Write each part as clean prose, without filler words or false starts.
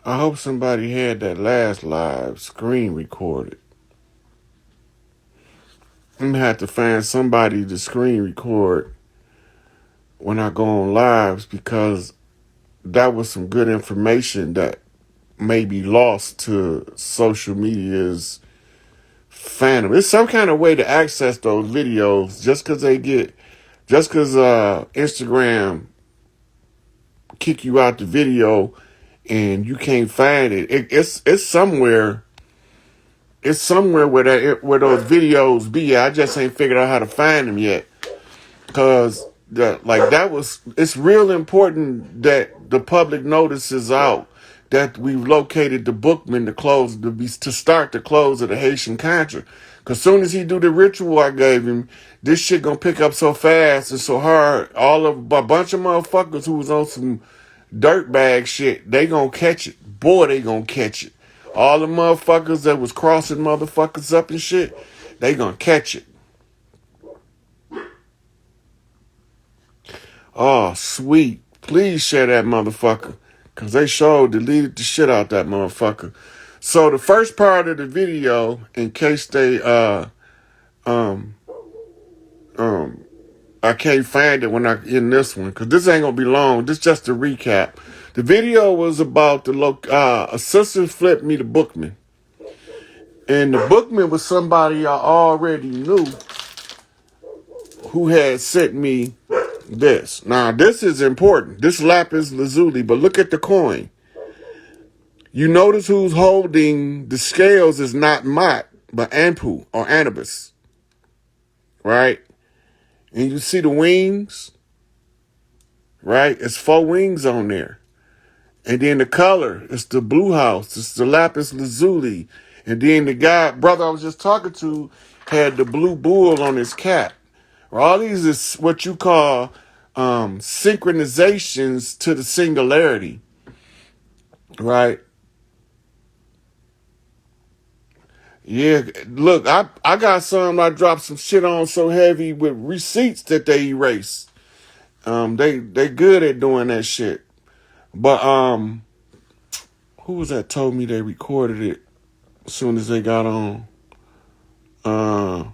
I hope somebody had that last live screen recorded. I'm gonna have to find somebody to screen record when I go on lives because that was some good information that may be lost to social media's fandom. It's some kind of way to access those videos just because Instagram kick you out the video and you can't find it. It's somewhere. It's somewhere where those videos be. I just ain't figured out how to find them yet. Cause it's real important that the public notices out that we've located the bookman to start the close of the Haitian Contra. Cause soon as he do the ritual I gave him, this shit gonna pick up so fast and so hard. A bunch of motherfuckers who was on some dirtbag shit, they gonna catch it. Boy, they gonna catch it. All the motherfuckers that was crossing motherfuckers up and shit, they gonna catch it. Oh, sweet. Please share that motherfucker. Cause they sure deleted the shit out that motherfucker. So the first part of the video, in case they um um I can't find it when I in this one, cause this ain't gonna be long. This just a recap. The video was about a sister flipped me the bookman. And the bookman was somebody I already knew who had sent me this. Now, this is important. This lapis lazuli, but look at the coin. You notice who's holding the scales is not Mott, but Anpu or Anubis, right? And you see the wings, right? It's 4 wings on there. And then the color, it's the blue house, it's the lapis lazuli. And then the brother I was just talking to had the blue bull on his cap. All these is what you call synchronizations to the singularity, right? Yeah, look, I got some I dropped some shit on so heavy with receipts that they erase. They good at doing that shit. But who was that told me they recorded it as soon as they got on? Uh,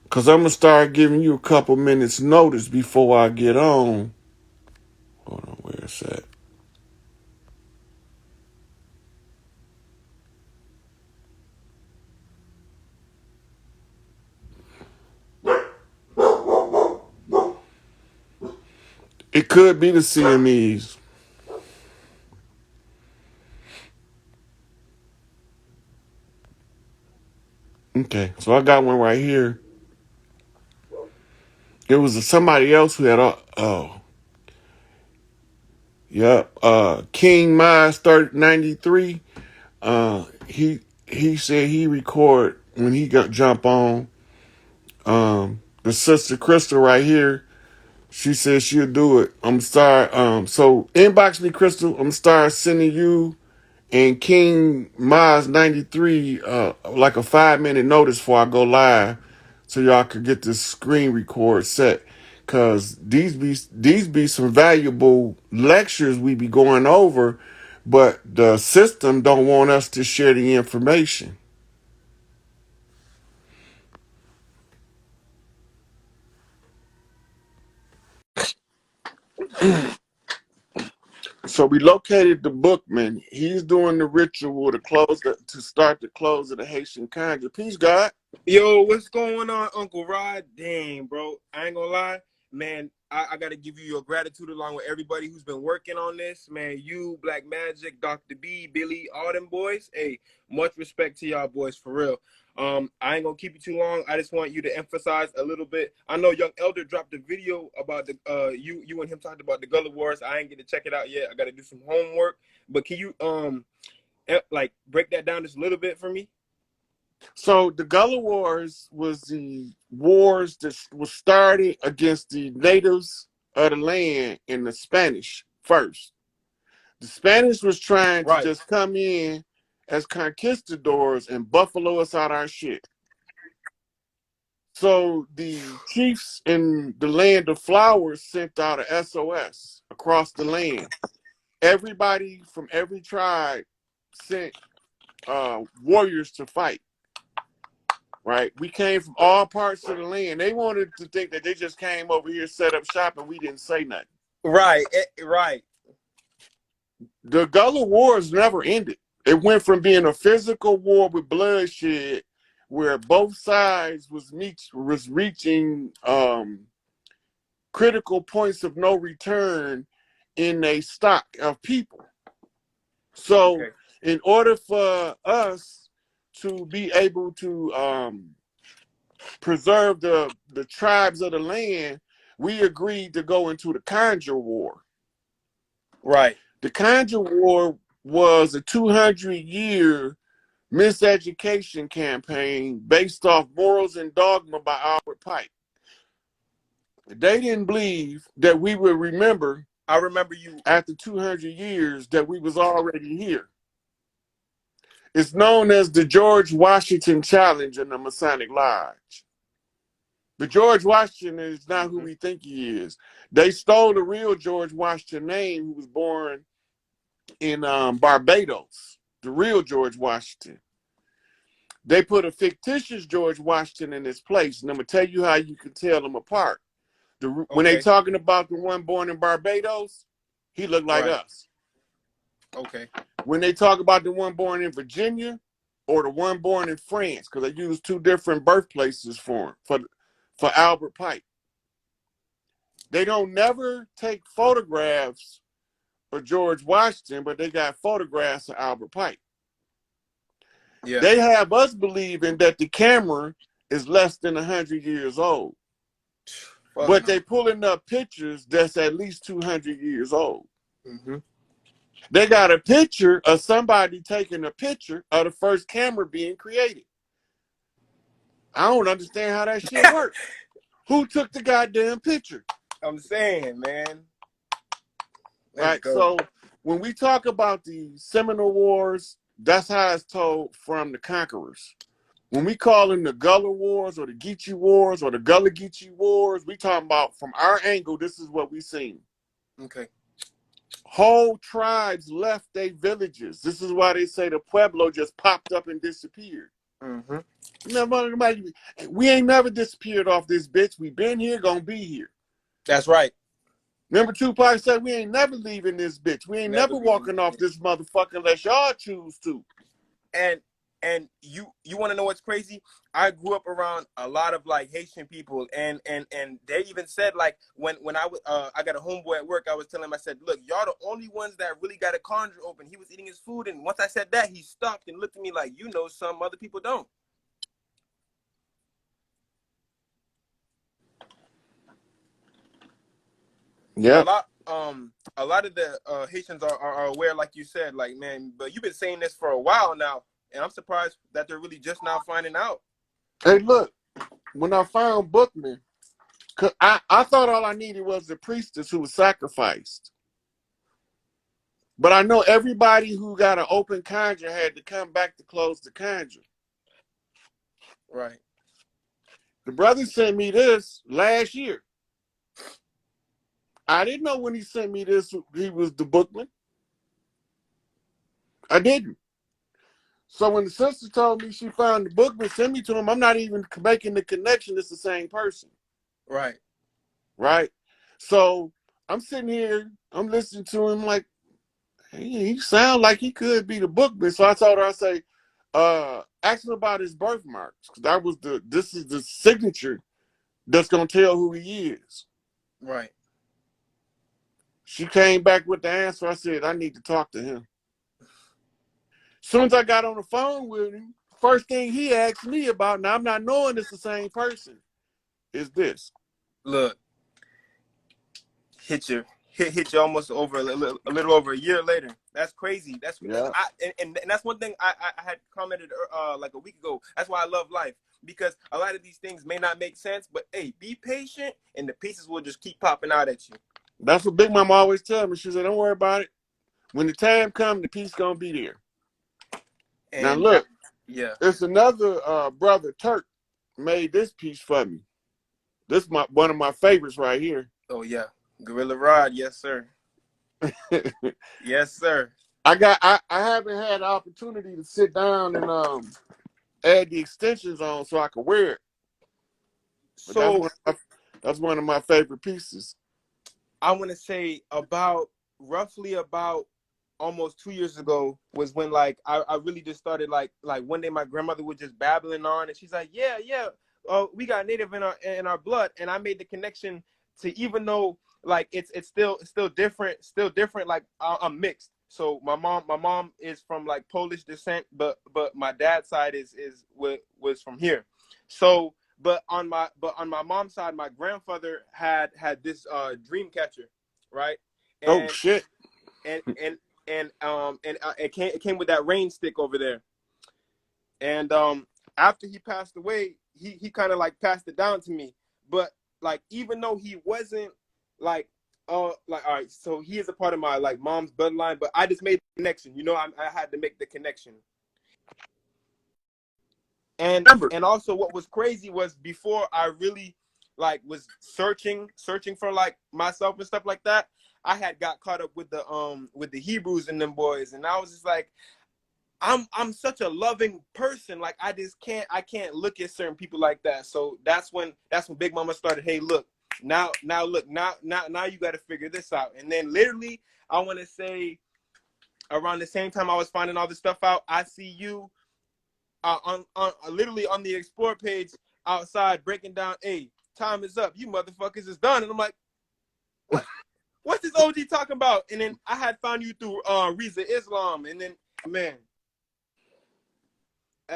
cause I'm gonna start giving you a couple minutes notice before I get on. Hold on, where is that? It could be the CMEs. Okay, so I got one right here. It was somebody else who had yep, King Mize 3093. He said he record when he got jump on. The sister Crystal right here, she said she'll do it. I'm sorry. So inbox me, Crystal. I'm start sending you and King Mize 93 like a 5-minute notice before I go live, so y'all could get this screen record set. Cause these be some valuable lectures we be going over, but the system don't want us to share the information. So we located the bookman. He's doing the ritual to start the close of the Haitian Conjure. Peace, God. Yo, what's going on, Uncle Rod? Dang, bro. I ain't gonna lie. Man, I gotta give you your gratitude along with everybody who's been working on this. Man, you, Black Magic, Dr. B, Billy, all them boys. Hey, much respect to y'all boys for real. I ain't gonna keep you too long. I just want you to emphasize a little bit. I know Young Elder dropped a video about the you and him talked about the Gullah Wars. I ain't get to check it out yet. I gotta do some homework. But can you like break that down just a little bit for me? So the Gullah Wars was the wars that was started against the natives of the land and the Spanish first. The Spanish was trying to Right. just come in as conquistadors and buffalo us out our shit. So the chiefs in the land of flowers sent out a SOS across the land. everybody from every tribe sent warriors to fight. Right? We came from all parts of the land. They wanted to think that they just came over here, set up shop, and we didn't say nothing. Right, right. The Gullah Wars never ended. It went from being a physical war with bloodshed, where both sides was reaching critical points of no return in a stock of people. So, Okay. in order for us to be able to preserve the tribes of the land, we agreed to go into the Conjure War. Right. The Conjure War was a 200-year miseducation campaign based off Morals and Dogma by Albert Pike. They didn't believe that we would remember. I remember you after 200 years that we was already here. It's known as the George Washington Challenge in the Masonic Lodge. But George Washington is not who we think he is. They stole the real George Washington name, who was born in Barbados, the real George Washington. They put a fictitious George Washington in his place, and I'm going to tell you how you can tell them apart. When they talking about the one born in Barbados, he looked like us. Okay. When they talk about the one born in Virginia or the one born in France, because they use two different birthplaces for him, for Albert Pike. They don't never take photographs of George Washington, but they got photographs of Albert Pike. Yeah. They have us believing that the camera is less than 100 years old. But they pulling up pictures that's at least 200 years old. Mm-hmm. They got a picture of somebody taking a picture of the first camera being created. I don't understand how that shit works. Who took the goddamn picture? I'm saying, man. Right. So when we talk about the Seminole Wars, that's how it's told from the conquerors. When we call them the Gullah Wars or the Geechee Wars or the Gullah Geechee Wars, we talking about from our angle, this is what we seen. Okay. Whole tribes left their villages. This is why they say the Pueblo just popped up and disappeared. Mm-hmm. We ain't never disappeared off this bitch. We been here, gonna be here. That's right. Remember Tupac said, we ain't never leaving this bitch. We ain't never walking off this motherfucker unless y'all choose to. And you want to know what's crazy? I grew up around a lot of like Haitian people, and they even said like when I got a homeboy at work, I was telling him, I said, look, y'all the only ones that really got a conjure open. He was eating his food, and once I said that, he stopped and looked at me like, you know, some other people don't. Yeah. A lot of the Haitians are aware, like you said, like, man, but you've been saying this for a while now. And I'm surprised that they're really just now finding out. Hey, look, when I found BOUKMAN, cause I thought all I needed was the priestess who was sacrificed. But I know everybody who got an open conjure had to come back to close the conjure. Right. The brother sent me this last year. I didn't know when he sent me this, he was the BOUKMAN. I didn't. So when the sister told me she found the BOUKMAN, sent me to him, I'm not even making the connection. It's the same person. Right. Right. So I'm sitting here, I'm listening to him like, hey, he sound like he could be the BOUKMAN. So I told her, I say, ask him about his birthmarks. Because this is the signature that's gonna tell who he is. Right. She came back with the answer. I said, I need to talk to him. As soon as I got on the phone with him, first thing he asked me about, now I'm not knowing it's the same person, is this. Look, hit you almost over a little over a year later. That's crazy. That's yeah. And that's one thing I had commented like a week ago. That's why I love life, because a lot of these things may not make sense, but hey, be patient and the pieces will just keep popping out at you. That's what Big Mama always tells me. She said, don't worry about it. When the time comes, the piece gonna be there. And now look, it's another brother, Turk, made this piece for me. This is one of my favorites right here. Oh yeah, Gorilla Rod, yes sir. Yes, sir. I haven't had the opportunity to sit down and add the extensions on so I can wear it. But So that's one of my favorite pieces. I want to say about roughly about almost 2 years ago was when like I really just started like one day my grandmother was just babbling on and she's like, yeah, yeah, we got native in our blood, and I made the connection to, even though like it's still different, like I'm mixed. So my mom is from like Polish descent, but my dad's side was from here. So but on my mom's side, my grandfather had this dream catcher, right? Oh And shit. and it came with that rain stick over there. And after he passed away, he kind of like passed it down to me. But like even though he wasn't like like all right, so he is a part of my like mom's bloodline, but I just made the connection. I had to make the connection. and Remember. and also what was crazy was before I really like was searching for like myself and stuff like that, I had got caught up with the Hebrews and them boys, and I was just like, I'm such a loving person, like I can't look at certain people like that. So that's when Big Mama started, hey, look, now you got to figure this out. And then literally I want to say around the same time I was finding all this stuff out, I see you on literally on the explore page outside breaking down, hey, time is up, you motherfuckers is done. And I'm like, what? What's this OG talking about? And then I had found you through Riza Islam, and then man,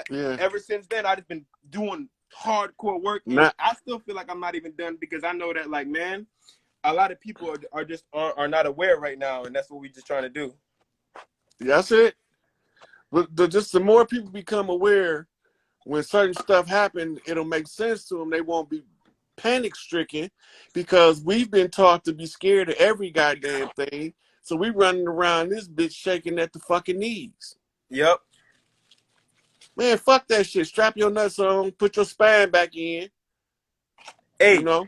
Yeah. ever since then I just been doing hardcore work, and Not. I still feel like I'm not even done because I know that like man, a lot of people are just are not aware right now, and that's what we just trying to do. That's it. But just the more people become aware, when certain stuff happen, it'll make sense to them. They won't be panic stricken because we've been taught to be scared of every goddamn thing. So we running around this bitch shaking at the fucking knees. Yep. Man, fuck that shit. Strap your nuts on, put your spine back in, you Hey, know?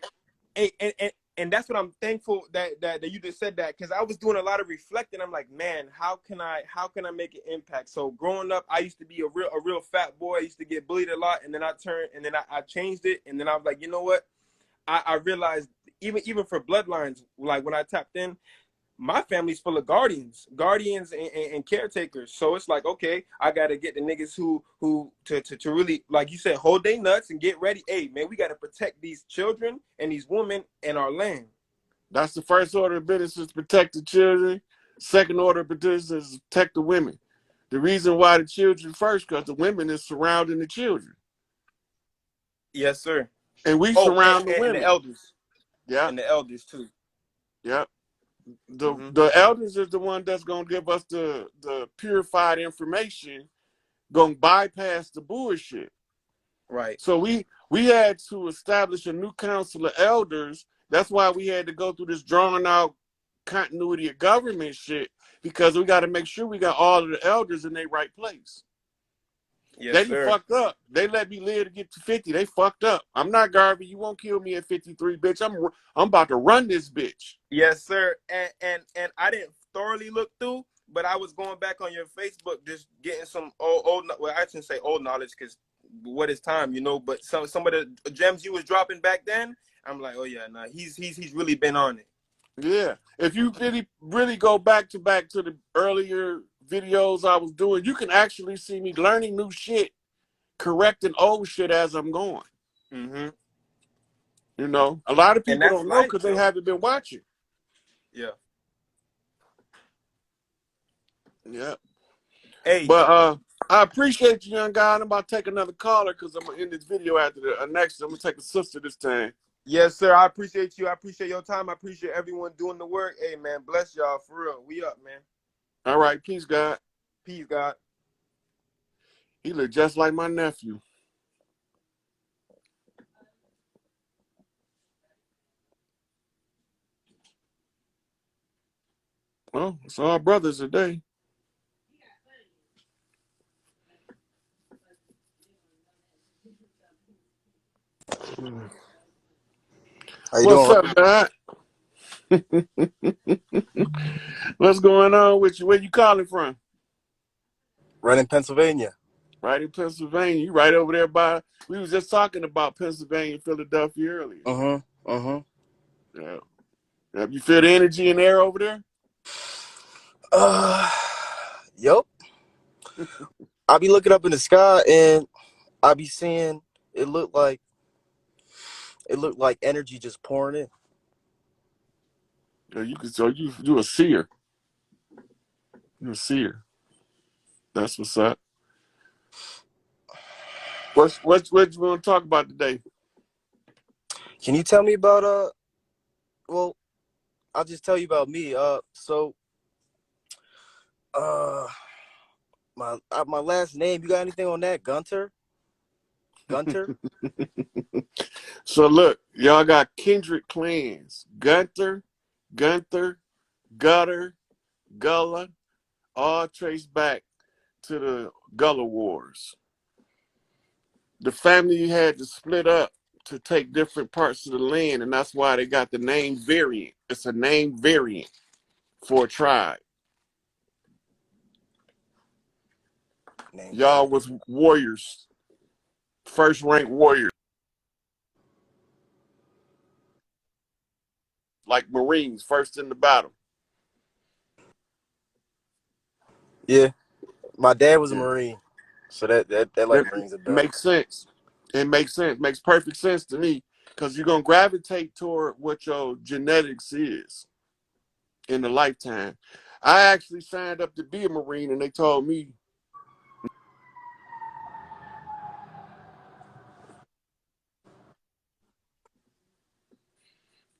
and that's what I'm thankful that you just said that, because I was doing a lot of reflecting. I'm like, man, how can I make an impact? So growing up, I used to be a real fat boy. I used to get bullied a lot, and then I changed it, and then I was like, you know what? I realized even for bloodlines, like when I tapped in, my family's full of guardians and caretakers. So it's like, okay, I gotta get the niggas who to really, like you said, hold their nuts and get ready. Hey man, we gotta protect these children and these women and our land. That's the first order of business, is protect the children. Second order of business is protect the women. The reason why the children first, because the women is surrounding the children. Yes, sir. And we Oh, surround the and the women. elders. Yeah, And the elders too. yeah. The Mm-hmm. the elders is the one that's gonna give us the purified information, gonna bypass the bullshit. Right. So we had to establish a new council of elders. That's why we had to go through this drawn out continuity of government shit, because we got to make sure we got all of the elders in their right place. Yes, They done sir. fucked up. They let me live to get to 50. They fucked up. I'm not Garvey. You won't kill me at 53, bitch. I'm about to run this bitch. Yes, sir. And I didn't thoroughly look through, but I was going back on your Facebook, just getting some old, well, I shouldn't say old knowledge, because what is time, But some of the gems you was dropping back then, I'm like, oh yeah, nah, he's really been on it. Yeah. If you really go back to the earlier videos I was doing, you can actually see me learning new shit, correcting old shit as I'm going. Mm-hmm. A lot of And people that's don't know life, because they bro. haven't been watching. Yeah. Yeah. Hey, But I appreciate you, young guy. I'm about to take another caller because I'm gonna end this video after the next. I'm gonna take a sister this time. yes, sir. I appreciate you. I appreciate your time. I appreciate everyone doing the work. Hey, man, bless y'all for real. We up, man. All right, peace, God. Peace, God. He look just like my nephew. Well, it's all brothers today. How you What's doing? up, God? What's going on with you? Where you calling from? Right in Pennsylvania. Right in Pennsylvania. You right over there by. We was just talking about Pennsylvania, Philadelphia earlier. Yeah. Have you feel the energy in the air over there? Uh, yup. I be looking up in the sky and I be seeing it look like energy just pouring in. Yeah, you can. So you a seer. You a seer. That's what's up. What you want to talk about today? Can you tell me about well, I'll just tell you about me. Uh my last name, you got anything on that? Gunter? Gunter? So look, y'all got kindred clans: Gunther, Gutter, Gullah, all traced back to the Gullah Wars. The family had to split up to take different parts of the land, and that's why they got the name variant. It's a name variant for a tribe. Name Y'all variant. was warriors, first rank warriors, like Marines, first in the battle. Yeah. My dad was a Yeah, Marine. So that like that rings a bell. makes sense. It makes sense. Makes perfect sense to me because you're gonna gravitate toward what your genetics is in a lifetime. I actually signed up to be a Marine, and they told me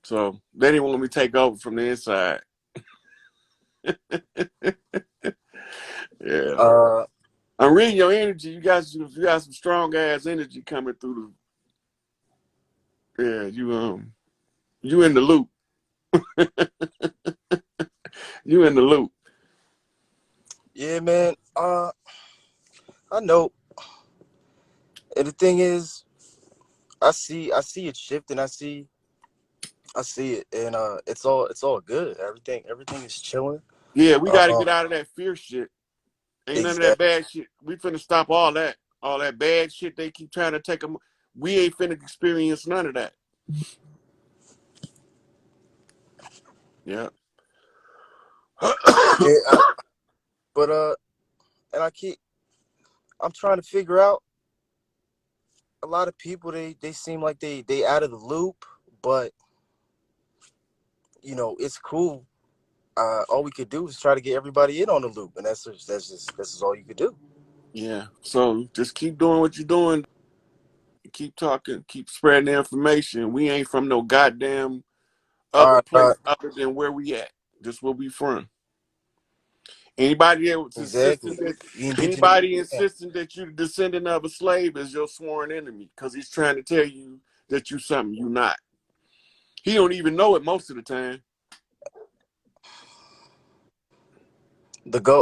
so. They didn't want me to take over from the inside. Yeah, Uh I'm reading your energy. You got some strong ass energy coming through the. Yeah, you in the loop. You in the loop. yeah, man. I know. And the thing is, I see it shifting. I see it, and it's all good. Everything is chilling. Yeah, we got to Um, get out of that fear shit. Ain't none of that exactly. bad shit. We finna stop all that bad shit they keep trying to take them. We ain't finna experience none of that. Yeah. Yeah, but and I'm trying to figure out a lot of people. They seem like they out of the loop, but it's cool. All we could do is try to get everybody in on the loop, and that's just all you could do. Yeah. So just keep doing what you're doing. Keep talking. Keep spreading the information. We ain't from no goddamn All other right, place other than where we at. Just where we from. Anybody that was exactly. insisting that The indigenous. anybody Yeah. insisting that you're the descendant of a slave is your sworn enemy because he's trying to tell you that you something you not. He don't even know it most of the time.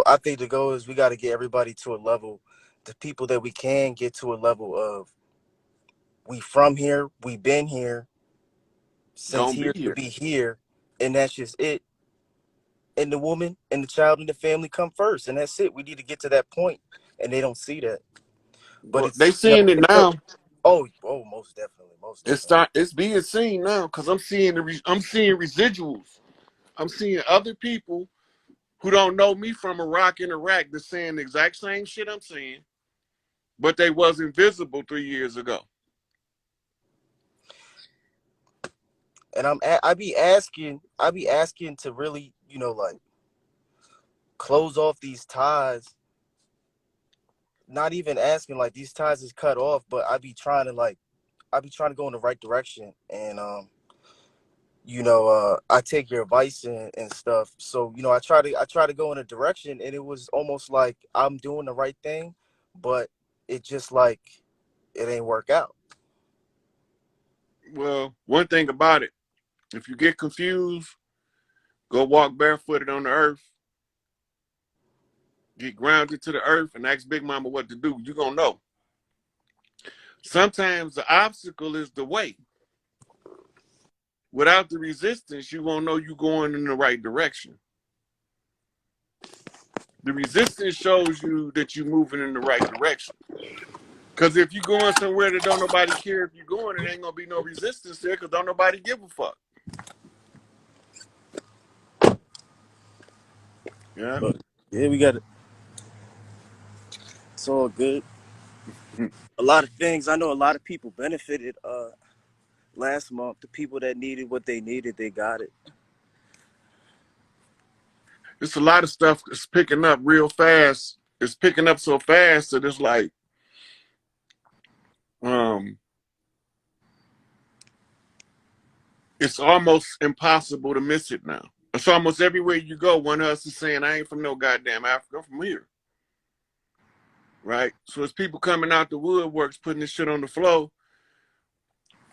I think the goal is we got to get everybody to a level, the people that we can get to a level of, we from here, we been here, since Gonna be here to here. be here, and that's just it. And the woman and the child and the family come first, and that's it. We need to get to that point, and they don't see that. But Well, they it's seeing it now. oh, most definitely, most definitely. It's being seen now because I'm seeing residuals. I'm seeing other people who don't know me from Iraq and Iraq that's saying the exact same shit I'm saying, but they wasn't visible 3 years ago. And I be asking to really, like close off these ties. Not even asking like these ties is cut off, but I be trying to go in the right direction, and I take your advice and stuff. So I try to go in a direction, and it was almost like I'm doing the right thing, but it just like it ain't work out. Well, one thing about it, if you get confused, go walk barefooted on the earth, get grounded to the earth, and ask Big Mama what to do. You're gonna know. Sometimes the obstacle is the way. Without the resistance, you won't know you're going in the right direction. The resistance shows you that you're moving in the right direction. Because if you're going somewhere that don't nobody care if you're going, it ain't gonna be no resistance there because don't nobody give a fuck. Yeah. But yeah, we got it. It's all good. A lot of things. I know a lot of people benefited last month. The people that needed what they needed, they got it. It's a lot of stuff that's picking up real fast. It's picking up so fast that it's like, it's almost impossible to miss it now. It's almost everywhere you go. One of us is saying, I ain't from no goddamn Africa, I'm from here. Right? So it's people coming out the woodworks, putting this shit on the floor.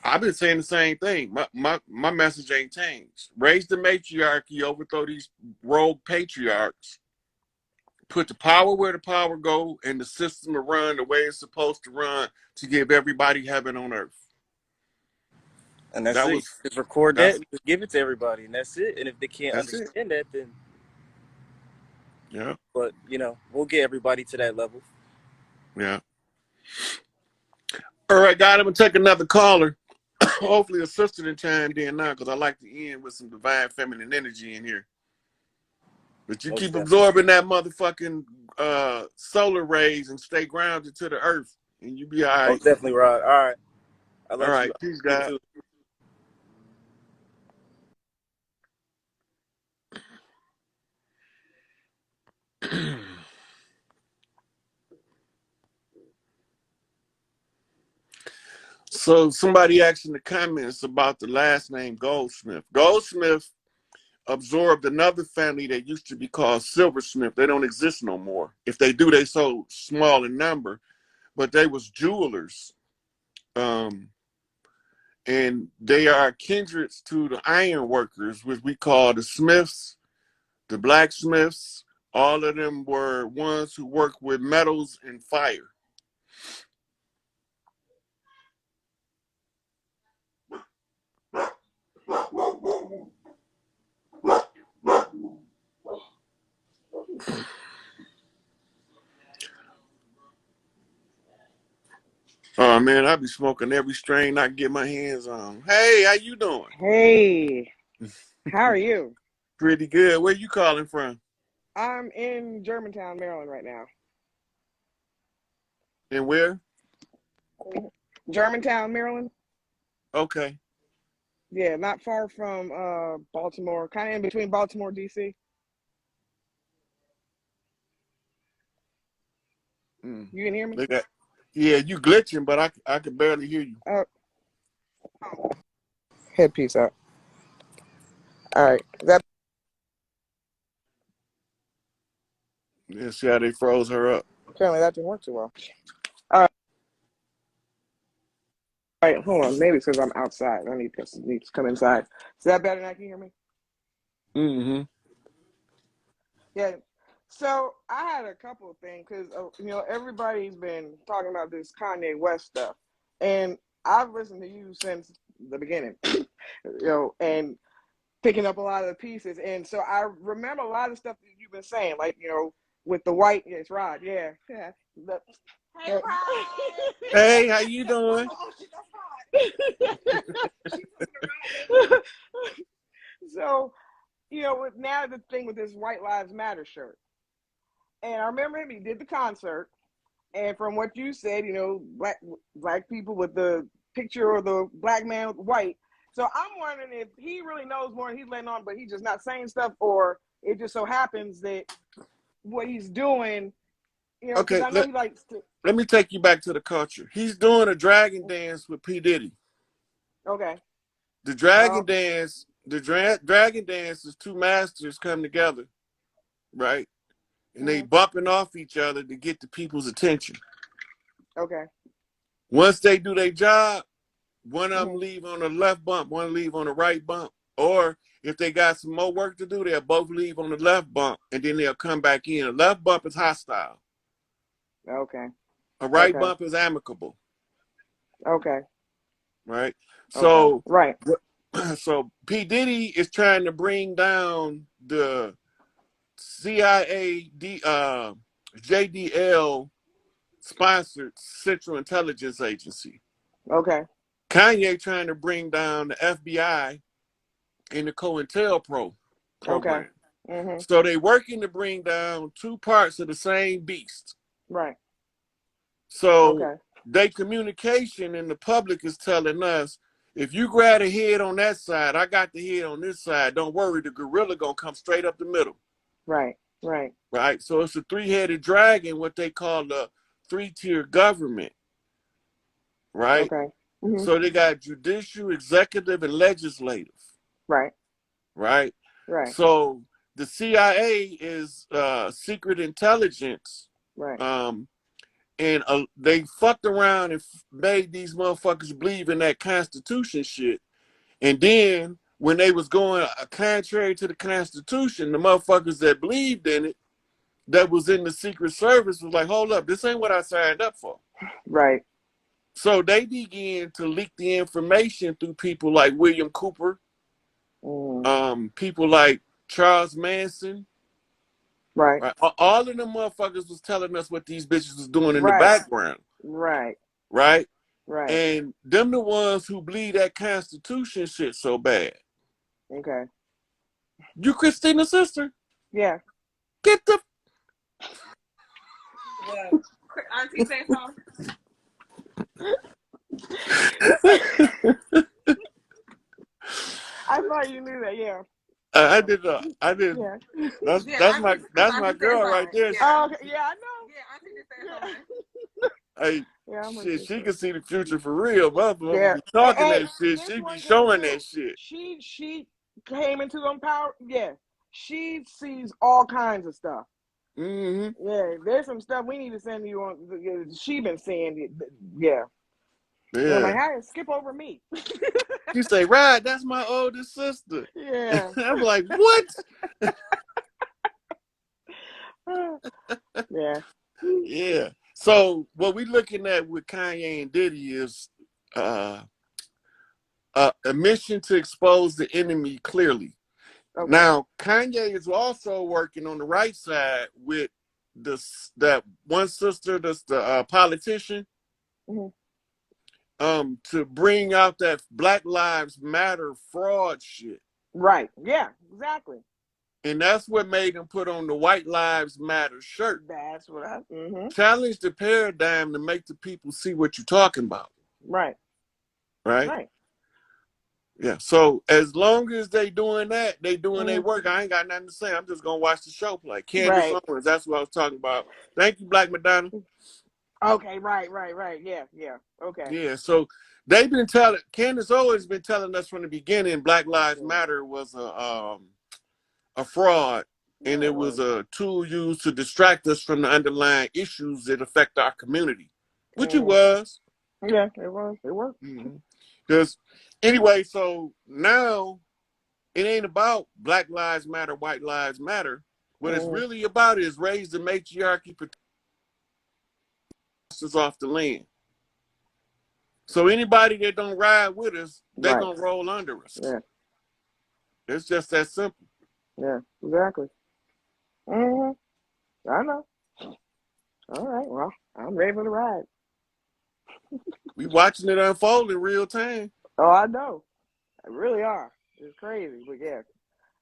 I've been saying the same thing. My message ain't changed. Raise the matriarchy, overthrow these rogue patriarchs, put the power where the power go, and the system to run the way it's supposed to run to give everybody heaven on earth. And that's it. Just record that and just give it to everybody, and that's it. And if they can't understand that, then yeah. But you know, we'll get everybody to that level. Yeah. All right, guys, I'm gonna take another caller. Hopefully a sister done chimed in now because I like to end with some divine feminine energy in here. But you keep absorbing that motherfucking solar rays and stay grounded to the earth, and you be all right. Oh, definitely right. All right. All right. Peace, God. So somebody asked in the comments about the last name Goldsmith. Goldsmith absorbed another family that used to be called Silversmith. They don't exist no more. If they do, they so small in number, but they was jewelers. And they are kindreds to the iron workers, which we call the Smiths, the blacksmiths. All of them were ones who worked with metals and fire. Oh man, I be smoking every strain I can get my hands on. Hey, how you doing? Hey, how are you? Pretty good. Where you calling from? I'm in Germantown, Maryland right now. And where? Germantown, Maryland. Okay. Yeah, not far from Baltimore, kind of in between Baltimore, DC. You can hear me? Yeah, you glitching, but I can barely hear you. Headpiece up. All right. Yeah, see how they froze her up. Apparently that didn't work too well. All right, hold on. Maybe it's because I'm outside. I need to come inside. Is that better now? Can you hear me? Mm-hmm. Yeah. So I had a couple of things because everybody's been talking about this Kanye West stuff, and I've listened to you since the beginning, and picking up a lot of the pieces, and so I remember a lot of stuff that you've been saying, like with the white. Yes, Rod. Yeah. Hey, Rod. Hey, how you doing? So, now the thing with this White Lives Matter shirt. And I remember him, he did the concert. And from what you said, black people with the picture of the black man with white. So I'm wondering if he really knows more and he's letting on, but he's just not saying stuff, or it just so happens that what he's doing, Okay, I know he likes to. Let me take you back to the culture. He's doing a dragon dance with P. Diddy. Okay. The dragon dance, dragon dance is two masters come together, right? And they bumping off each other to get the people's attention. Okay. Once they do their job, one of them leave on the left bump, one leave on the right bump. Or if they got some more work to do, they'll both leave on the left bump and then they'll come back in. The left bump is hostile. Okay. A right bump is amicable. Okay. Right? So, right. So P. Diddy is trying to bring down the CIA, JDL sponsored Central Intelligence Agency. Okay. Kanye trying to bring down the FBI and the COINTELPRO Okay. program. Mm-hmm. So they working to bring down two parts of the same beast. Right. So Okay. they communication in the public is telling us, if you grab a head on that side, I got the head on this side. Don't worry, the gorilla gonna come straight up the middle. Right. Right. Right. So it's a three-headed dragon, what they call the three-tier government. Right. Okay. Mm-hmm. So they got judicial, executive, and legislative. Right. Right. Right. So the CIA is secret intelligence. Right. And they fucked around and made these motherfuckers believe in that Constitution shit. And then when they was going contrary to the Constitution, the motherfuckers that believed in it, that was in the Secret Service, was like, hold up, this ain't what I signed up for. Right. So they began to leak the information through people like William Cooper, people like Charles Manson. Right. All of them motherfuckers was telling us what these bitches was doing in the Right. background. Right. Right? Right. And them the ones who bleed that Constitution shit so bad. Okay. You Christina's sister? Yeah. Get the... Yeah. Auntie say so. I thought you knew that. Yeah. I did. Yeah. That's Yeah, that's my girl right there. Yeah. Oh, okay. Yeah, I know. Yeah, Auntie just said Hey, something. Yeah, I'm shit, she can see the future for real. Motherfucker Yeah. be talking Hey, that shit. this She one be thing showing too, that shit. She came into them power. Yeah. She sees all kinds of stuff. Mm-hmm. Yeah, there's some stuff we need to send you on. She been saying it. Yeah. And I'm like, Yeah. how did skip over me? She say, right, that's my oldest sister. Yeah. I'm like, what? Yeah. Yeah. So what we looking at with Kanye and Diddy is a mission to expose the enemy clearly. Okay. Now, Kanye is also working on the right side with that one sister that's the politician, to bring out that Black Lives Matter fraud shit. Right. Yeah, exactly. And that's what made him put on the White Lives Matter shirt. That's what I Challenge the paradigm to make the people see what you're talking about. Right. Right? Right. Yeah. So as long as they doing that, they doing their work. I ain't got nothing to say. I'm just gonna watch the show play. Candace Owens, that's what I was talking about. Thank you, Black Madonna. Okay, right. Yeah. Okay. Yeah, so they've been telling, Candace Owens been telling us from the beginning Black Lives Matter was a fraud, and it was a tool used to distract us from the underlying issues that affect our community, which it was. Yeah, it was. It was. Because anyway, so now it ain't about Black Lives Matter, White Lives Matter. What it's really about is raise the matriarchy, protect us off the land. So anybody that don't ride with us, they gonna roll under us. Yeah. It's just that simple. Yeah, exactly. I know. All right, well, I'm ready for the ride. We watching it unfold in real time. Oh, I know. I really are. It's crazy, but yeah.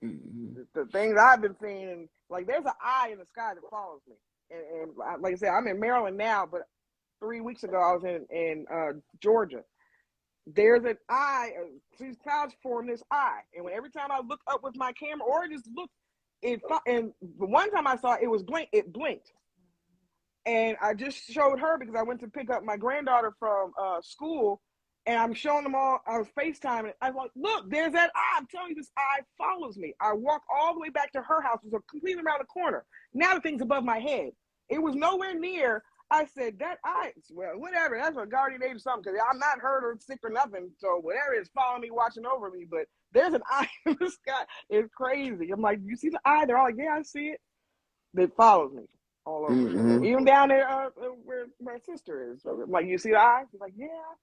The things I've been seeing, and like there's an eye in the sky that follows me. And like I said, I'm in Maryland now, but 3 weeks ago I was in Georgia. There's an eye. These clouds form this eye, and every time I look up with my camera or just look, and the one time I saw it, it blinked, and I just showed her because I went to pick up my granddaughter from school, and I'm showing them all. I was FaceTiming. I was like, look, there's that eye. I'm telling you, this eye follows me. I walk all the way back to her house, which was completely around the corner. Now the thing's above my head. It was nowhere near. I said, that eye, well, whatever. That's a guardian angel or something, because I'm not hurt or sick or nothing. So whatever is following me, watching over me. But there's an eye in the sky. It's crazy. I'm like, you see the eye? They're all like, yeah, I see it. It follows me all over. Even down there where my sister is. So I'm like, you see the eye? She's like, yeah.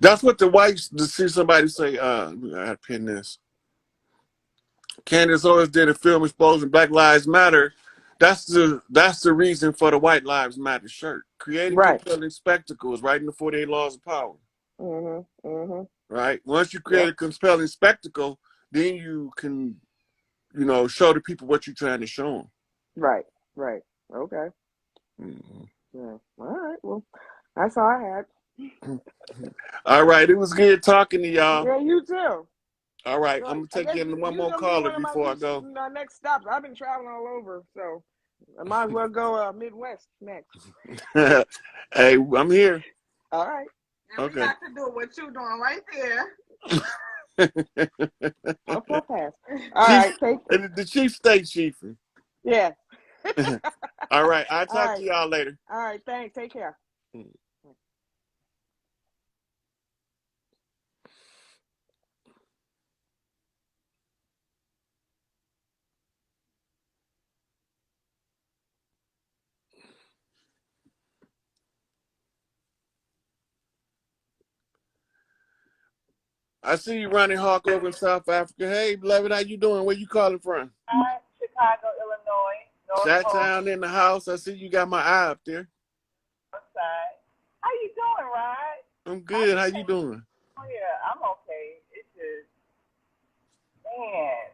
That's what the whites, to see somebody say, I had to pin this. Candace Owens did a film exposing Black Lives Matter. That's the reason for the White Lives Matter shirt. Creating Right. compelling spectacles, right in the 48 Laws of Power. Mm-hmm. Right? Once you create Yep. a compelling spectacle, then you can, show the people what you're trying to show them. Right. Right. Okay. Mm-hmm. Yeah. All right. Well, that's all I had. All right. It was good talking to y'all. Yeah, you too. All right. So I'm going to I take guess you into one you're more gonna be caller one of my before I go. next stops. I've been traveling all over, so I might as well go Midwest next. Hey, I'm here. All right. And Okay. we got to do what you're doing right there. I'll pass. All right. Take. The chief state chief. Yeah. All right. I'll All talk right. to y'all later. All right. Thanks. Take care. I see you running Hawk over in South Africa. Hey, beloved, how you doing? Where you calling from? Chicago, Illinois, North Pole Chi-Town in the house. I see you got my eye up there. side. How you doing, Rod? I'm good. How you doing? Oh yeah, I'm okay. It's just, man,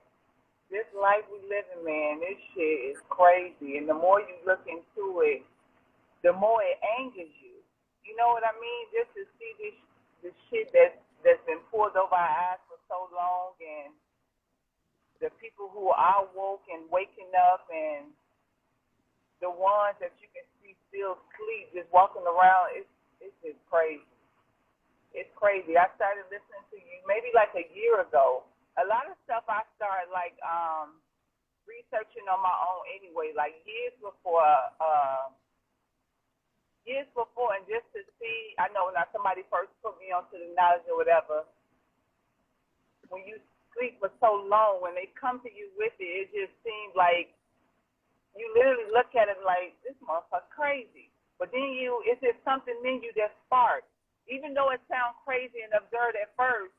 this life we live in, man, this shit is crazy. And the more you look into it, the more it angers you. You know what I mean? Just to see this shit that's been pulled over our eyes for so long, and the people who are woke and waking up, and the ones that you can see still asleep, just walking around, it's just crazy. It's crazy. I started listening to you maybe like a year ago. A lot of stuff I started like researching on my own anyway, like years before, and just to see. I know when somebody first put me onto the knowledge or whatever. When you sleep for so long, when they come to you with it, it just seems like you literally look at it like, this motherfucker crazy. But then it's just something in you that sparks. Even though it sounds crazy and absurd at first,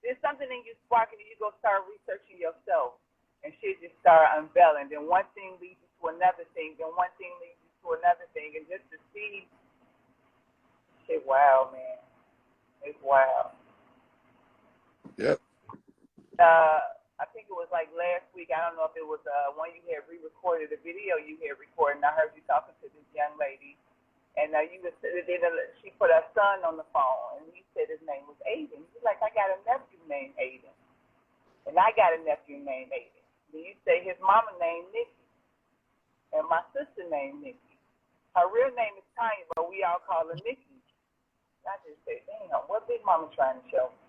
there's something in you sparking, and you go start researching yourself. And shit just start unveiling. Then one thing leads you to another thing. Then one thing leads you to another thing. And just to see, shit, wow, man. It's wild. Yep. I think it was like last week. I don't know if it was one you had re-recorded, a video you had recorded, and I heard you talking to this young lady, and she put her son on the phone, and he said his name was Aiden. He's like, I got a nephew named Aiden, and I got a nephew named Aiden. Then you say his mama named Nikki, and my sister named Nikki. Her real name is Tanya, but we all call her Nikki. And I just say, damn, what Big Mama trying to show me?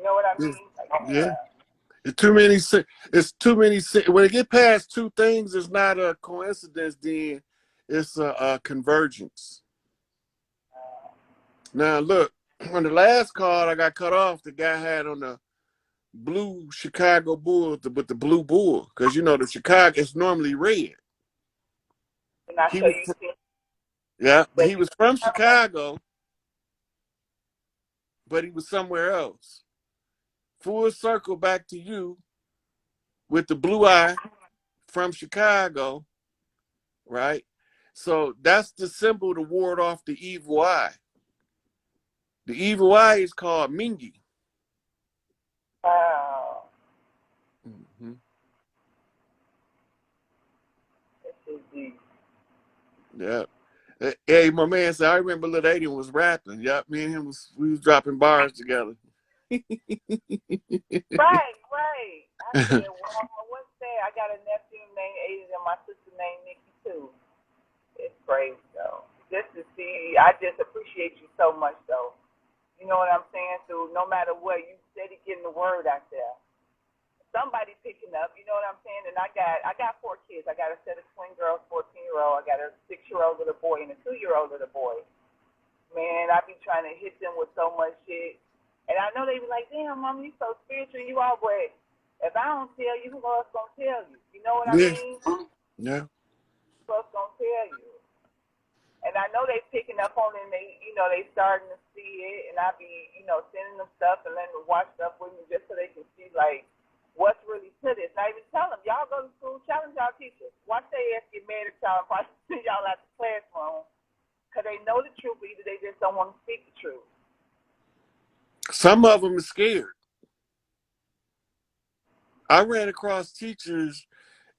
You know what I mean? Like, yeah. It's too many. It's too many. When it get past two things, it's not a coincidence. Then it's a convergence. Now look, on the last call, I got cut off. The guy had on the blue Chicago Bulls with the blue bull, because the Chicago is normally red. And I He show was, you see yeah, but that he was from Chicago, but he was somewhere else. Full circle back to you with the blue eye from Chicago, right? So that's the symbol to ward off the evil eye. The evil eye is called Mingi. wow. Mm-hmm. This is deep. Yeah. Hey, my man said, I remember Lil Aiden was rapping. Yep, me and him we was dropping bars together. Right. I said, well, what's that? I got a nephew named Aiden and my sister named Nikki too. It's crazy though. Just to see, I just appreciate you so much though. You know what I'm saying? So no matter what, you steady getting the word out there. Somebody picking up, you know what I'm saying? And I got 4 kids. I got a set of twin girls, 14-year-old. I got a 6-year-old little boy and a 2-year-old little boy. Man, I be trying to hit them with so much shit. And I know they be like, damn, Mom, you so spiritual, you all, but if I don't tell you, who else gonna tell you? You know what I Yeah. mean? Yeah. Who else gonna tell you? And I know they picking up on it, and they starting to see it, and I be, sending them stuff and letting them watch stuff with me just so they can see, like, what's really to this. And I even tell them, y'all go to school, challenge y'all teachers. Watch their ass get mad at y'all and probably send y'all out the classroom because they know the truth, but either they just don't want to speak the truth. Some of them are scared. I ran across teachers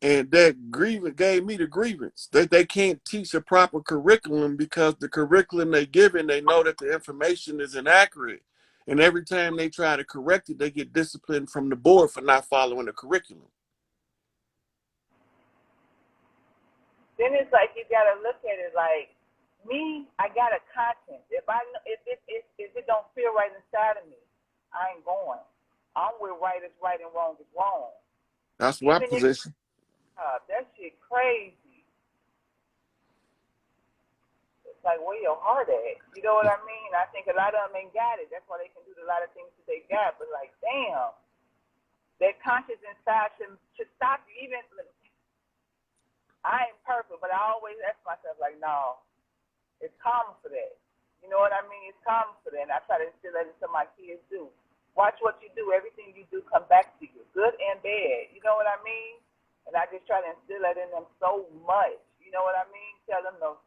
and that grievance gave me the grievance that they can't teach a proper curriculum because the curriculum they given, they know that the information is inaccurate. And every time they try to correct it, they get disciplined from the board for not following the curriculum. Then it's like you gotta look at it like me. I got a conscience. If it don't feel right inside of me, I ain't going. I'm with right is right and wrong is wrong. That's my position. That shit crazy. It's like where your heart at? You know what I mean? I think a lot of them ain't got it. That's why they can do a lot of things that they got. But like, damn, that conscience inside should stop you. Even I ain't perfect, but I always ask myself, like, no, it's common for that. You know what I mean? It's common for that. And I try to instill that into my kids, too. Watch what you do. Everything you do come back to you, good and bad. You know what I mean? And I just try to instill that in them so much. You know what I mean? Tell them to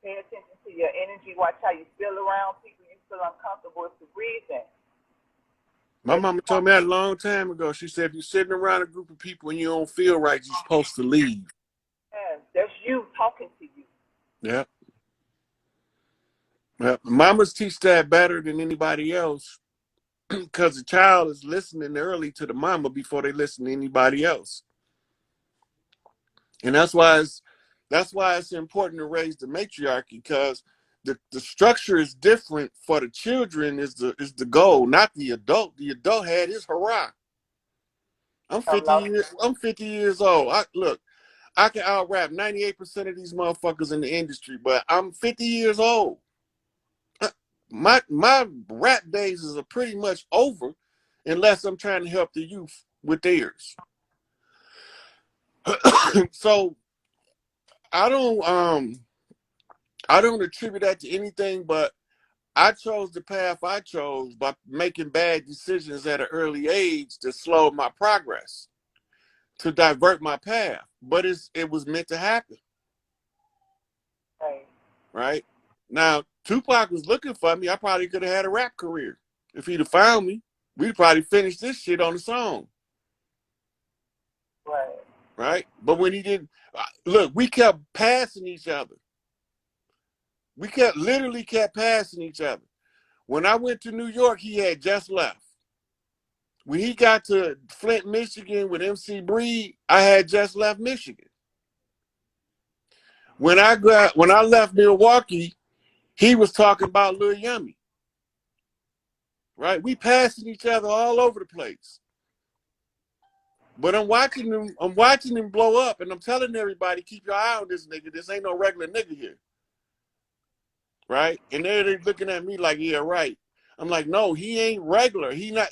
pay attention to your energy. Watch how you feel around people. You feel uncomfortable. It's the reason. My mama told me that a long time ago. She said, if you're sitting around a group of people and you don't feel right, you're supposed to leave. Yes, that's you talking to you. Yeah. Well, mamas teach that better than anybody else because the child is listening early to the mama before they listen to anybody else. And that's why it's important to raise the matriarchy, because the structure is different for the children is the goal, not the adult. The adult had his hurrah. I'm 50 years old. I can out rap 98% of these motherfuckers in the industry, but I'm 50 years old. My rap days are pretty much over unless I'm trying to help the youth with theirs. So I don't attribute that to anything, but I chose the path I chose by making bad decisions at an early age to slow my progress, to divert my path. But it was meant to happen. Right? Now, Tupac was looking for me. I probably could have had a rap career. If he'd have found me, we'd probably finish this shit on the song. Right? But when he didn't, look, we kept passing each other. We literally kept passing each other. When I went to New York, he had just left. When he got to Flint, Michigan with MC Breed, I had just left Michigan. When I left Milwaukee, he was talking about Lil Yummy. Right? We passing each other all over the place. But I'm watching him blow up, and I'm telling everybody, keep your eye on this nigga. This ain't no regular nigga here. Right? And they're looking at me like, yeah, right. I'm like, no, he ain't regular. He not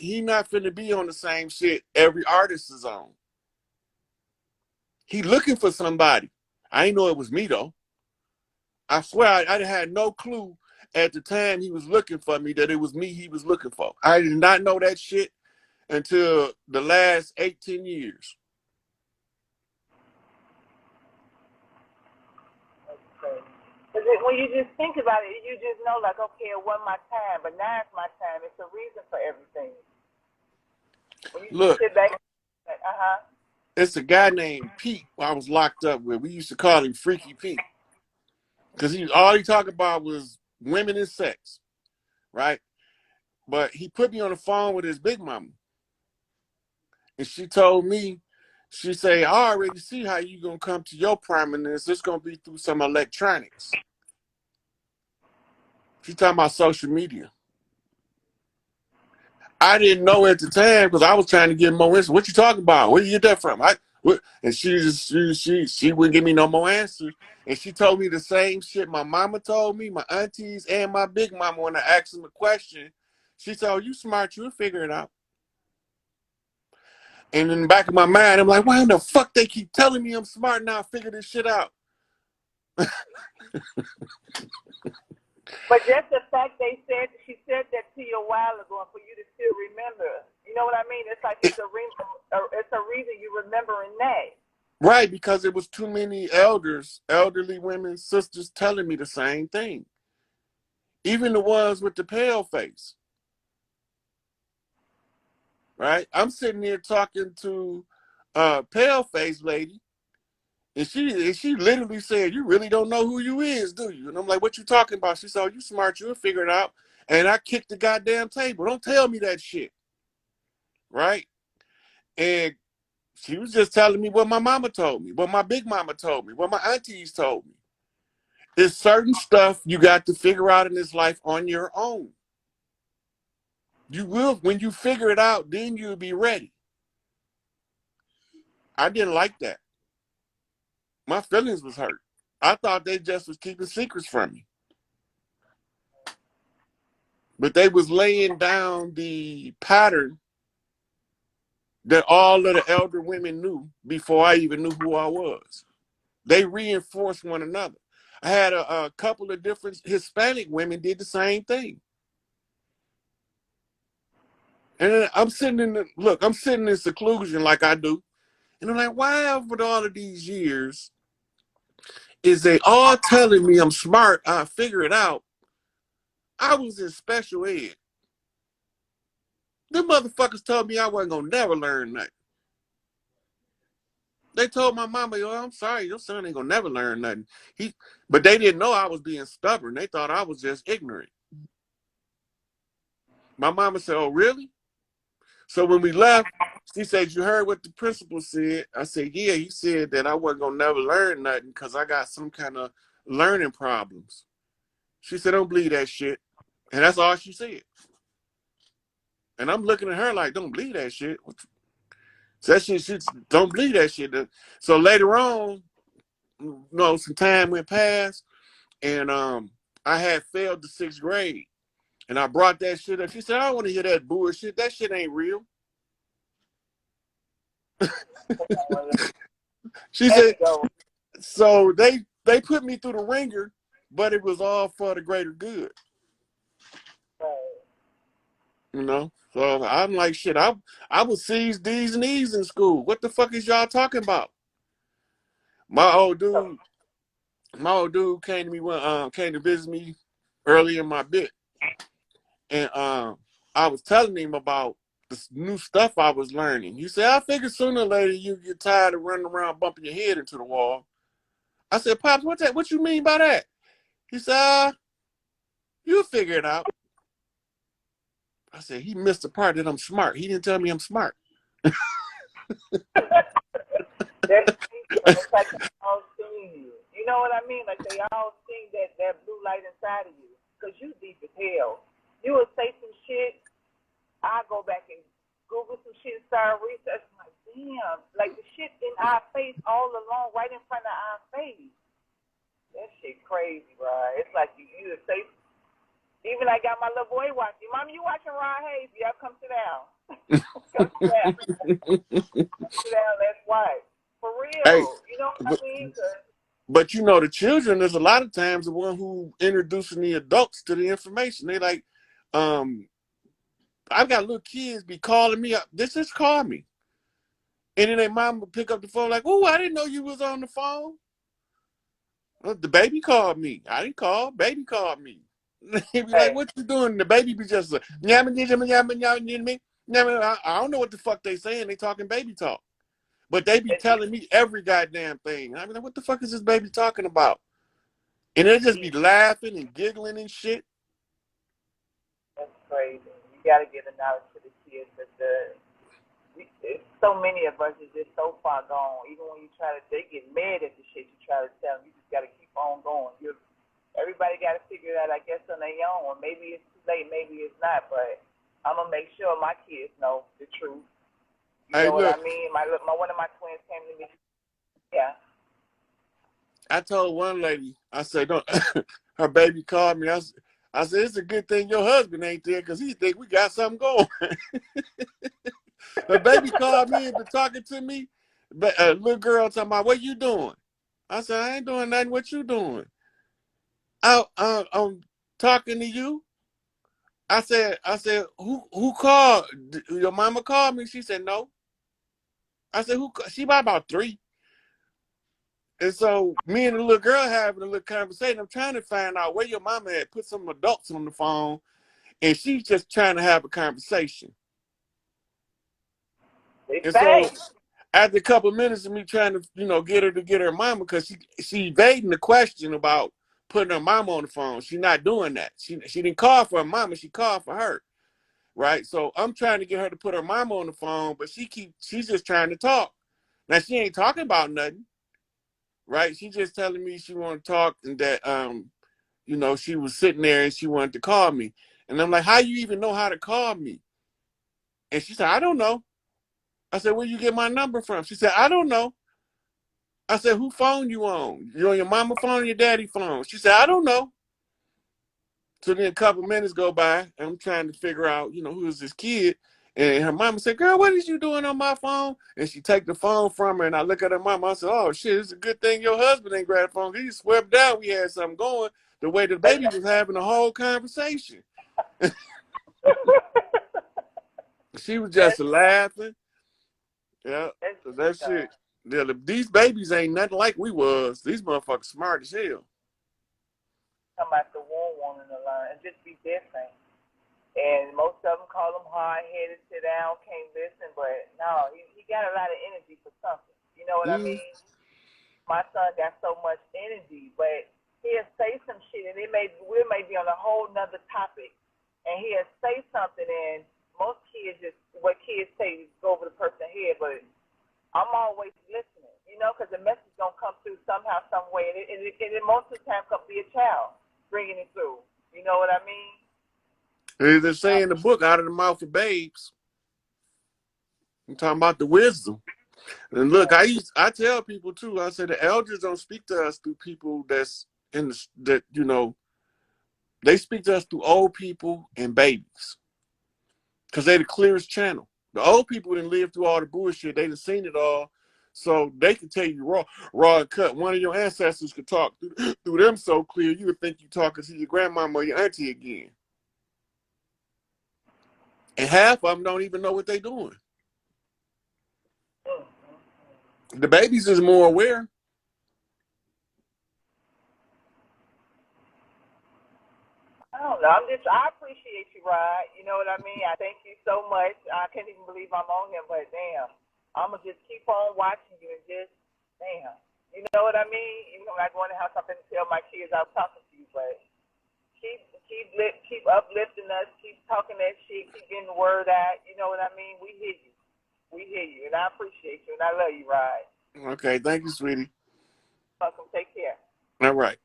finna be on the same shit every artist is on. He looking for somebody. I ain't know it was me though. I swear I had no clue at the time he was looking for me that it was me he was looking for. I did not know that shit until the last 18 years. When you just think about it, you just know, like, okay, it wasn't my time, but now it's my time. It's a reason for everything. When you Look, sit back, it's a guy named Pete I was locked up with. We used to call him Freaky Pete because all he talked about was women and sex, right? But he put me on the phone with his big mama, and she told me, she said, I already see how you gonna come to your prominence. It's gonna be through some electronics. She talking about social media. I didn't know at the time because I was trying to get more answers. What you talking about? Where you get that from? And she wouldn't give me no more answers. And she told me the same shit my mama told me, my aunties, and my big mama when I asked them a question. She said, oh, you smart, you'll figure it out. And in the back of my mind, I'm like, why in the fuck they keep telling me I'm smart now? I'll figure this shit out. But just the fact she said that to you a while ago, and for you to still remember, you know what I mean? It's like it's a reason you remembering that. Right, because it was too many elderly women, sisters telling me the same thing. Even the ones with the pale face. Right? I'm sitting here talking to a pale face lady, and she literally said, "You really don't know who you is, do you?" And I'm like, "What you talking about?" She said, "Oh, you smart, you'll figure it out." And I kicked the goddamn table. Don't tell me that shit. Right? And she was just telling me what my mama told me, what my big mama told me, what my aunties told me. There's certain stuff you got to figure out in this life on your own. You will, when you figure it out, then you'll be ready. I didn't like that. My feelings was hurt. I thought they just was keeping secrets from me. But they was laying down the pattern that all of the elder women knew before I even knew who I was. They reinforced one another. I had a couple of different Hispanic women did the same thing. And I'm sitting in seclusion like I do. And I'm like, why over all of these years is they all telling me I'm smart, I figure it out. I was in special ed. Them motherfuckers told me I wasn't gonna never learn nothing. They told my mama, "Oh, I'm sorry, your son ain't gonna never learn nothing." But they didn't know I was being stubborn. They thought I was just ignorant. My mama said, "Oh, really?" So when we left, she said, "You heard what the principal said?" I said, "Yeah, he said that I wasn't gonna never learn nothing because I got some kind of learning problems." She said, "Don't believe that shit." And that's all she said. And I'm looking at her like, "Don't believe that shit." So that shit, don't believe that shit. So later on, some time went past, and I had failed the 6th grade, and I brought that shit up. She said, "I don't want to hear that bullshit. That shit ain't real." She said, so they put me through the ringer, but it was all for the greater good. You know? So I'm like, shit, I was C's, D's, and E's in school. What the fuck is y'all talking about? My old dude came to visit me early in my bit. And I was telling him about this new stuff I was learning. He said, "I figured sooner or later you get tired of running around bumping your head into the wall." I said, "Pops, what you mean by that?" He said, "You'll figure it out." I said, he missed the part that I'm smart. He didn't tell me I'm smart. It's like they all seeing you. You know what I mean? Like they all see that blue light inside of you. Because you deep as hell. You will say some shit. I go back and Google some shit, start researching. Like, damn. Like the shit in our face all along, right in front of our face. That shit crazy, bro. It's like you say. Even I got my little boy watching. Mom, you watching Ron Hayes? Yeah, come sit down. Come sit down. Come sit down. That's why. For real. Hey, You know what I mean? but you know, the children, there's a lot of times the one who introducing the adults to the information. They like, I've got little kids be calling me up. This just call me. And then their mom would pick up the phone like, "Oh, I didn't know you was on the phone." The baby called me. I didn't call. Baby called me. He'd be like, "What you doing?" The baby be just like, "Yamma, yamma, yamma, yamma, yamma." I don't know what the fuck they saying. They talking baby talk. But they be telling me every goddamn thing. I be like, "What the fuck is this baby talking about?" And they just be laughing and giggling and shit. That's crazy. You got to give the knowledge to the kids. So many of us is just so far gone. Even when you try to, they get mad at the shit you try to tell them. You just got to keep on going. Everybody got to figure it out, I guess, on their own. Or maybe it's too late, maybe it's not. But I'm gonna make sure my kids know the truth. You know what I mean? One of my twins came to me. Yeah. I told one lady, I said, "Don't." Her baby called me. I said, "It's a good thing your husband ain't there because he think we got something going." Her baby called me and been talking to me. But a little girl talking about, "What you doing?" I said, "I ain't doing nothing. What you doing?" talking to you. I said, who called? Your mama called me. She said, no. I said, who? She about 3. And so me and the little girl having a little conversation. I'm trying to find out where your mama had put some adults on the phone, and she's just trying to have a conversation. They And so say. after a couple of minutes of me trying to, get her to get her mama, because she evading the question about putting her mama on the phone. She's not doing that. She didn't call for her mama. She called for her. Right. So I'm trying to get her to put her mama on the phone, but she's just trying to talk. Now she ain't talking about nothing. Right. She just telling me she want to talk, and that she was sitting there and she wanted to call me. And I'm like, how you even know how to call me? And she said, I don't know. I said, where you get my number from? She said, I don't know. I said, who phone you on? You on your mama phone or your daddy phone? She said, I don't know. So then a couple minutes go by, and I'm trying to figure out, who is this kid? And her mama said, girl, what is you doing on my phone? And she take the phone from her, and I look at her mama. I said, oh, shit, it's a good thing your husband ain't grabbed the phone. He swept down. We had something going the way the baby was having a whole conversation. She was just laughing. Yeah, that shit. These babies ain't nothing like we was. These motherfuckers smart as hell. Come out the womb wanting to learn and just be different. And most of them call him hard-headed, sit down, can't listen. But no, he got a lot of energy for something. You know what I mean? My son got so much energy, but he'll say some shit, and we may be on a whole nother topic, and he'll say something, and most kids what kids say is go over the person's head, but I'm always listening, because the message gonna come through somehow, some way, and it most of the time could be a child bringing it through. You know what I mean? They say in the book, out of the mouth of babes. I'm talking about the wisdom. And look, I tell people too. I say the elders don't speak to us through people that's they speak to us through old people and babies, because they're the clearest channel. The old people didn't live through all the bullshit. They done seen it all, so they can tell you raw and cut. One of your ancestors could talk through them so clear you would think you talking to your grandmama or your auntie again. And half of them don't even know what they're doing. The babies is more aware. I don't know. I appreciate you, Rod. You know what I mean? I thank you so much. I can't even believe I'm on here, but damn, I'm going to just keep on watching you and just, damn. You know what I mean? Even though I'm not going to have something to tell my kids, I'm talking to you, but keep uplifting us, keep talking that shit, keep getting the word out. You know what I mean? We hear you. And I appreciate you, and I love you, Rod. Okay, thank you, sweetie. Welcome. Take care. All right.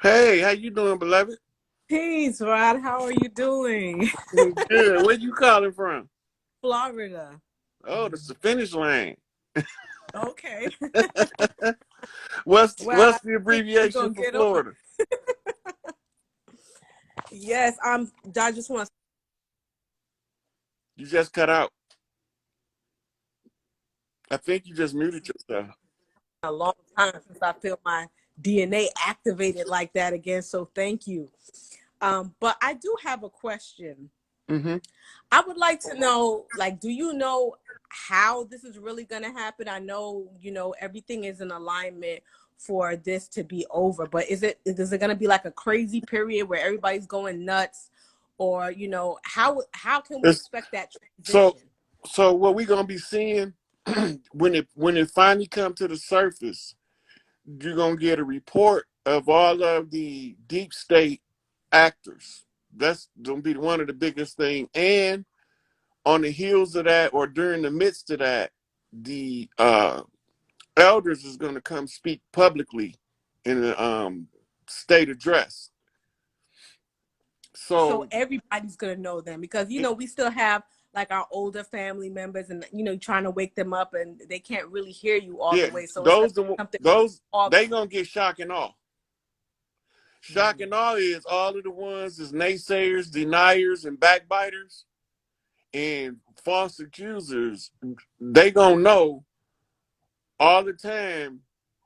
Hey, how you doing, beloved? Peace, Rod. How are you doing? Good. Where you calling from? Florida. Oh, that's the finish line. Okay. What's Well, the abbreviation for Florida? Yes, I just want to. You just cut out. I think you just muted yourself. A long time since I feel my DNA activated like that again. So thank you. But I do have a question. Mm-hmm. I would like to know, do you know how this is really going to happen? I know, everything is in alignment for this to be over, but is it going to be like a crazy period where everybody's going nuts, or how can we expect that transition? So what we're gonna be seeing when it finally comes to the surface, you're gonna get a report of all of the deep state actors. That's gonna be one of the biggest things. And on the heels of that, or during the midst of that, the elders is gonna come speak publicly in a state address. So everybody's gonna know them, because we still have like our older family members, and trying to wake them up, and they can't really hear you all Yeah, the way. So it's gonna those be something all. they gonna get shock and awe. Shock Mm. and awe is all of the ones is naysayers, deniers, and backbiters and false accusers. They gonna know all the time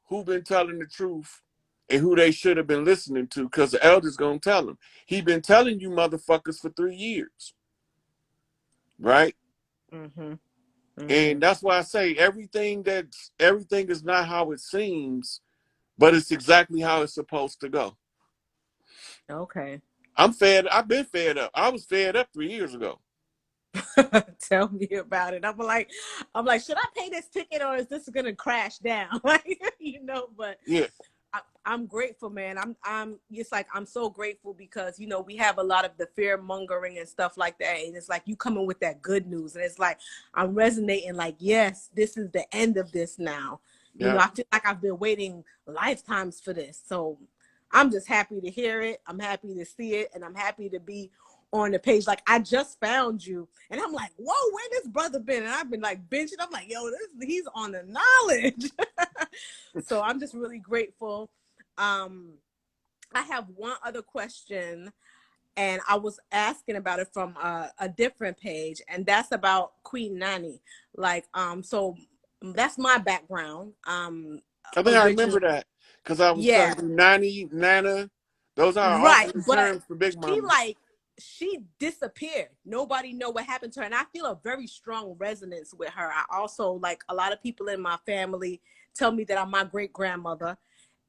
who been telling the truth and who they should have been listening to, because the elders gonna tell them. He been telling you motherfuckers for 3 years, right? Mm-hmm. Mm-hmm. And that's why I say everything is not how it seems, but it's exactly how it's supposed to go. Okay. I've been fed up. I was fed up 3 years ago. Tell me about it. I'm like, should I pay this ticket or is this gonna crash down? Like, but Yeah. I'm grateful, man. I'm just like, I'm so grateful because we have a lot of the fear mongering and stuff like that, and it's like you coming with that good news, and it's like I'm resonating. Like, yes, this is the end of this now. Yeah. I feel like I've been waiting lifetimes for this, so I'm just happy to hear it. I'm happy to see it, and I'm happy to be on the page. Like, I just found you, and I'm like, whoa, where this brother been? And I've been like benching. I'm like, yo, he's on the knowledge. So I'm just really grateful. I have one other question, and I was asking about it from a different page, and that's about Queen Nanny. Like, so that's my background. I think I remember Originally, that because I was yeah, telling you, Nanny, Nana, those are right. alternate But terms for Big she Mama. she disappeared. Nobody know what happened to her, and I feel a very strong resonance with her. I also, like, a lot of people in my family tell me that I'm my great grandmother.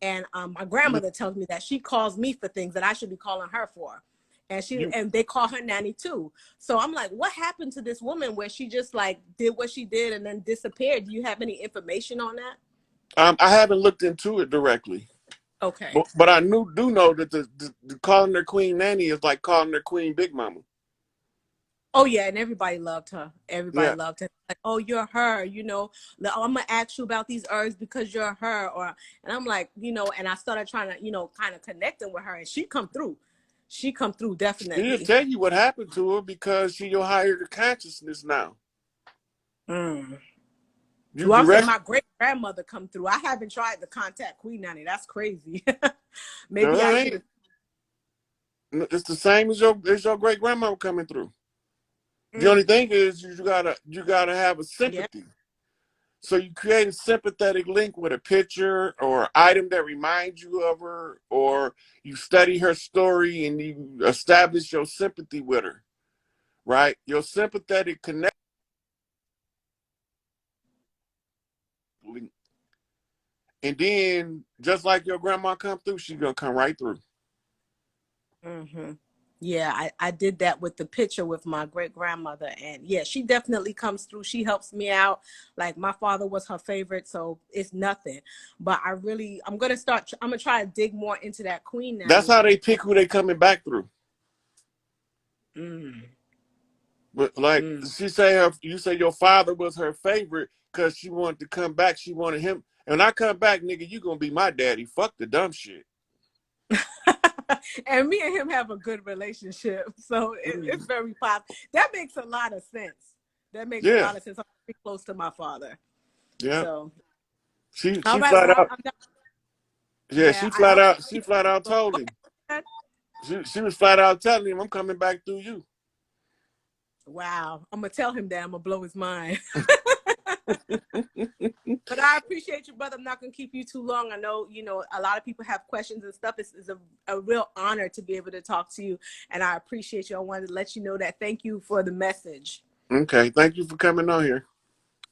And my grandmother tells me that she calls me for things that I should be calling her for. And they call her Nanny too. So I'm like, what happened to this woman where she just like did what she did and then disappeared? Do you have any information on that? I haven't looked into it directly, Okay. but I do know that the calling her Queen Nanny is like calling her Queen Big Mama. Oh yeah, and everybody loved her. Everybody Yeah. loved her. Like, oh, you're her. I'm gonna ask you about these herbs because you're her. And I'm like, and I started trying to, kind of connecting with her, and she come through. She come through She'll definitely. tell you what happened to her because she your higher consciousness now. Mm. You Well, I'm saying direct. my great grandmother come through. I haven't tried to contact Queen Nanny. That's crazy. Maybe I should. It's the same as your great grandma coming through. The only Mm. thing is you gotta have a Yeah. sympathy. So you create a sympathetic link with a picture or an item that reminds you of her, or you study her story and you establish your sympathy with her, right? Your sympathetic connection. And then, just like your grandma come through, she's gonna come right through. Mm-hmm. Yeah, I did that with the picture with my great grandmother, and yeah, she definitely comes through. She helps me out. Like, my father was her favorite, so it's nothing. But I'm gonna try to dig more into that Queen That's Nanny. how they pick who they coming back through. Mm. But like Mm. you say your father was her favorite because she wanted to come back. She wanted him. And when I come back, nigga, you gonna be my daddy. Fuck the dumb shit. And me and him have a good relationship, so it's very positive. That makes a lot of sense. That makes a Yeah, lot of sense. I'm pretty close to my father, yeah. so She all she right. flat Well, out. I'm done. Yeah, Yeah, she I flat out. She flat out don't. told him. She was flat out telling him, "I'm coming back through you." Wow, I'm gonna tell him that. I'm gonna blow his mind. But I appreciate you, brother. I'm not gonna keep you too long. I know, a lot of people have questions and stuff. It's a real honor to be able to talk to you, and I appreciate you. I wanted to let you know that. Thank you for the message. Okay, thank you for coming on here.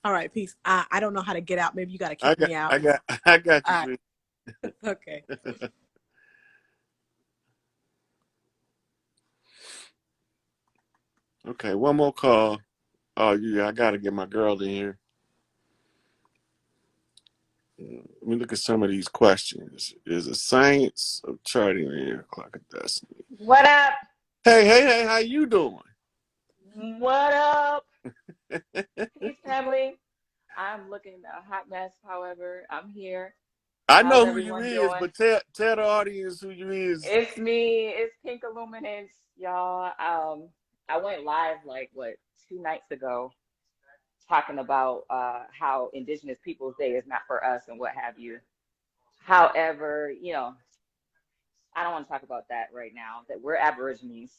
All right, peace. I don't know how to get out. Maybe you got to kick me out. I got you, All right. sweet. Okay. Okay, one more call. Oh yeah, I gotta get my girl in here. Let me look at some of these questions. Is a science of charting the clock of destiny? What up? Hey, how you doing? What up? Peace, family. I'm looking a hot mess. However, I'm here. I How's know who you everyone is, doing? but tell the audience who you is. It's me. It's Pink Illuminance, y'all. I went live like what 2 nights ago talking about how Indigenous Peoples Day is not for us and what have you. However, I don't want to talk about that right now. That we're Aborigines,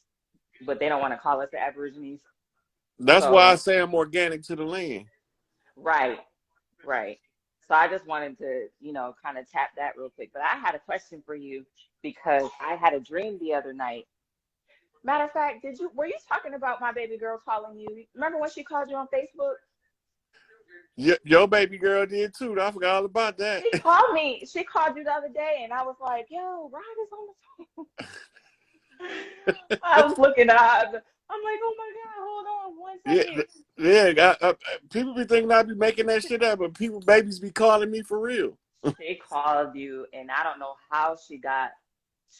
but they don't want to call us the Aborigines. That's why I So, say I'm organic to the land. right, right. So I just wanted to, kind of tap that real quick. But I had a question for you because I had a dream the other night. Matter of fact, were you talking about my baby girl calling you? Remember when she called you on Facebook? Your baby girl did too. I forgot all about that. She called me. She called you the other day, and I was like, "Yo, Rod is on the phone." I was looking at her. I'm like, "Oh my God, hold on one Yeah, second." yeah. People be thinking I be making that shit up, but babies be calling me for real. She called you, and I don't know how she got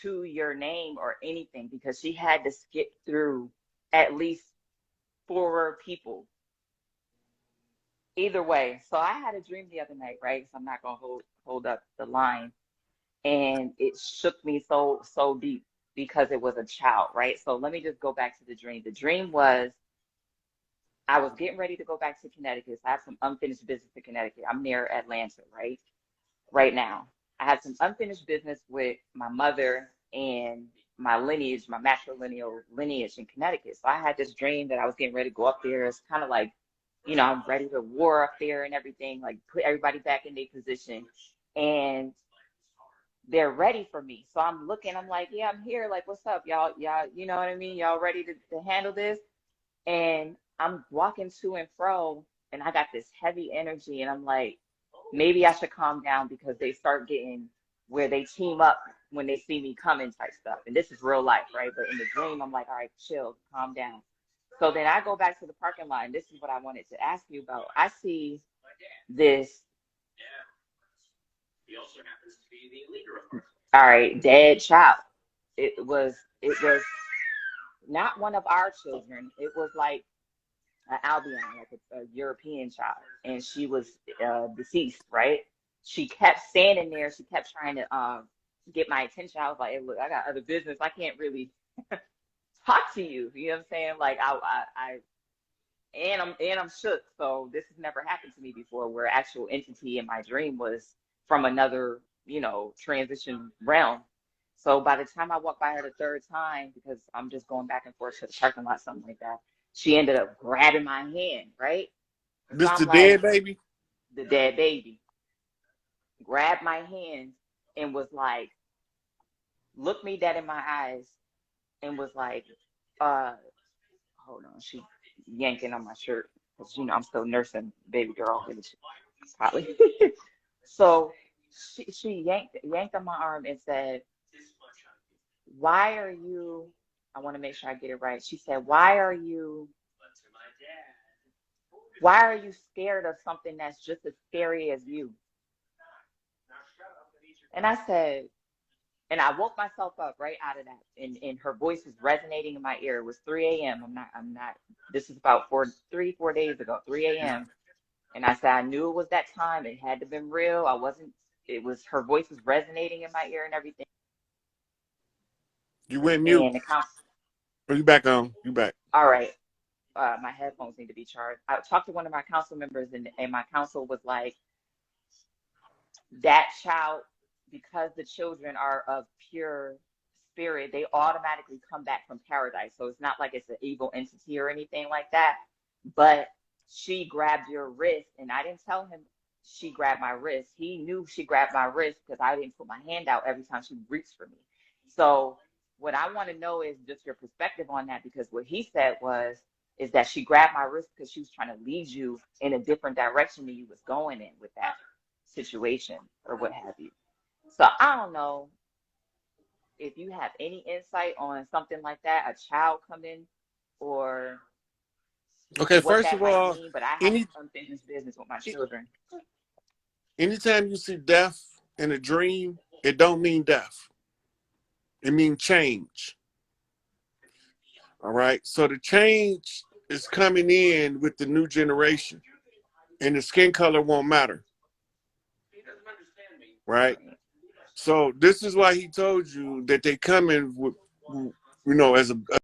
to your name or anything because she had to skip through at least four people. Either way, so I had a dream the other night, right? So I'm not gonna hold up the line, and it shook me so deep because it was a child, right? So let me just go back to the dream. The dream was I was getting ready to go back to Connecticut. So I have some unfinished business in Connecticut. I'm near Atlanta, right? Right now. I have some unfinished business with my mother and my lineage, my matrilineal lineage in Connecticut. So I had this dream that I was getting ready to go up there. It's kind of like, I'm ready to war up there and everything, like put everybody back in their position. And they're ready for me. So I'm looking, I'm like, yeah, I'm here. Like, what's up, y'all, you know what I mean? Y'all ready to handle this? And I'm walking to and fro, and I got this heavy energy, and I'm like, maybe I should calm down because they start getting where they team up when they see me coming type stuff. And this is real life, right? But in the dream, I'm like, all right, chill, calm down. So then I go back to the parking lot, and this is what I wanted to ask you about. I see this, all right, dead child. It was not one of our children. It was like an Albion, like a European child, and she was deceased, right? She kept standing there. She kept trying to get my attention. I was like, hey, look, I got other business. I can't really talk to you. You know what I'm saying? Like I'm shook. So this has never happened to me before, where actual entity in my dream was from another, transition realm. So by the time I walked by her the third time, because I'm just going back and forth to the parking lot, something like that, she ended up grabbing my hand, right? So This I'm the like, dead baby? the dead baby grabbed my hand and was like, looked me dead in my eyes and was like, uh, hold on, she yanking on my shirt because I'm still nursing baby girl, which probably. So she yanked on my arm and said, "Why are you?" I want to make sure I get it right. She said, why are you scared of something that's just as scary as you?" And I said, and I woke myself up right out of that. And her voice was resonating in my ear. It was 3 a.m. I'm not, this is about 4 days ago, 3 a.m. And I said, I knew it was that time. It had to have been real. It was, her voice was resonating in my ear and everything. You went mute. And the count, Are you back on? You back. all right, my headphones need to be charged. I talked to one of my council members, and my council was like, that child, because the children are of pure spirit, they automatically come back from paradise. So it's not like it's an evil entity or anything like that. But she grabbed your wrist, and I didn't tell him she grabbed my wrist. He knew she grabbed my wrist because I didn't put my hand out every time she reached for me. So what I want to know is just your perspective on that, because what he said is that she grabbed my wrist because she was trying to lead you in a different direction than you was going in with that situation or what have you. So I don't know if you have any insight on something like that, a child coming, or Okay, what first that of might all, mean, but I have any some unfinished business with my children. anytime you see death in a dream, it don't mean death. It means change. All right. So the change is coming in with the new generation, and the skin color won't matter. Right. So this is why he told you that they come in with, as a